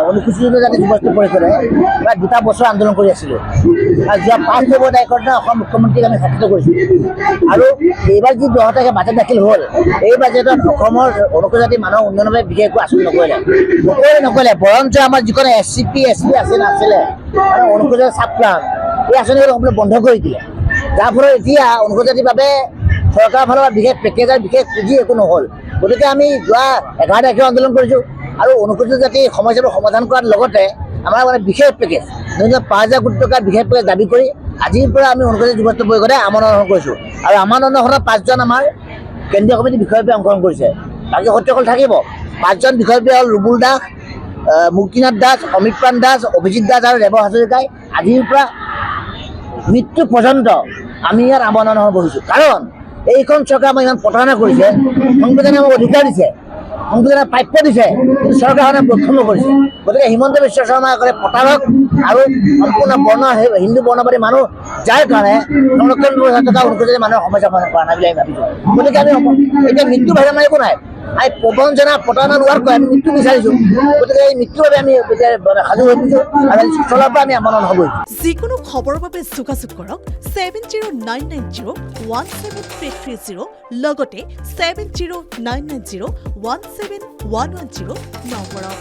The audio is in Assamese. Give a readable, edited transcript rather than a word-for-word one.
অনুসূচিত জাতি যুৱজনী পৰিষদে প্ৰায় 2টা বছৰ আন্দোলন কৰি আছিলোঁ আৰু যোৱা 5 ফেব্ৰুৱাৰী তাৰিখত অসম মুখ্যমন্ত্ৰীক আমি সাক্ষাৎ কৰিছোঁ আৰু এইবাৰ যি 10 তাৰিখে বাজেট দাখিল হ'ল এই বাজেটত অসমৰ অনুসূচিত জাতি মানুহৰ উন্নয়নৰ বাবে বিশেষ একো আঁচনি নকৰিলে বৰঞ্চ আমাৰ যিখন SCP SP নাছিলে আৰু অনুসূচিত ছাপ্লান এই আঁচনিবোৰ সম্পূৰ্ণ বন্ধ কৰি দিলে যাৰ ফলত এতিয়া অনুসূচিত জাতিৰ বাবে চৰকাৰৰ ফালৰ পৰা বিশেষ পেকেজ আৰু বিশেষ পুঁজি একো নহ'ল গতিকে আমি যোৱা 11 তাৰিখে আন্দোলন কৰিছোঁ আৰু অনুসূচিত জাতিৰ সমস্যাবোৰ সমাধান কৰাৰ লগতে আমাৰ মানে বিশেষ পেকেজ 5,000 কোটি টকাৰ বিশেষ পেকেজ দাবী কৰি আজিৰ পৰা আমি অনুসূচিত যুৱজনী পৰিষদে আমৰণ অনশন কৰিছোঁ আৰু আমাৰ অনশনত 5জন আমাৰ কেন্দ্ৰীয় কমিটিৰ বিষয়ববীয়া অংশগ্ৰহণ কৰিছে বাকী সত্য থাকিব 5জন বিষয়ববীয়া হ'ল ৰুবুল দাস মুক্তিনাথ দাস অমিত প্ৰাণ দাস অভিজিৎ দাস আৰু ৰেৱ হাজৰিকাই আজিৰ পৰা মৃত্যু পৰ্যন্ত আমি ইয়াত আমৰণ অনশন বহিছোঁ কাৰণ এইখন চৰকাৰে আমাক ইমান প্ৰতাৰণা কৰিছে সংবিধানে আমাক অধিকাৰ দিছে সংবিধানে প্ৰাপ্য দিছে কিন্তু চৰকাৰখনে বৈষম্য কৰিছে গতিকে হিমন্ত বিশ্ব শৰ্মাই প্ৰতাৰক আৰু সম্পূৰ্ণ হিন্দু বৰ্ণবাদী মানুহ যাৰ কাৰণে সংৰক্ষণ থকা অনুসূচিত মানুহৰ সমস্যা সমাধান কৰা নাই বুলি আমি ভাবিছোঁ গতিকে আমি এতিয়া মৃত্যু বাহিৰ আমাৰ একো নাই আমি প্ৰবঞ্চনা প্ৰতাৰণা নোহোৱাকৈ আমি মৃত্যু বিচাৰিছোঁ গতিকে এই মৃত্যুৰ বাবে আমি এতিয়া সাজু হৈ পৰিছোঁ আৰু চলাৰ পৰা আমি আমৰণ হ'ব যিকোনো খবৰৰ বাবে যোগাযোগ কৰক 7099017330 লগতে 7099017110 নম্বৰত।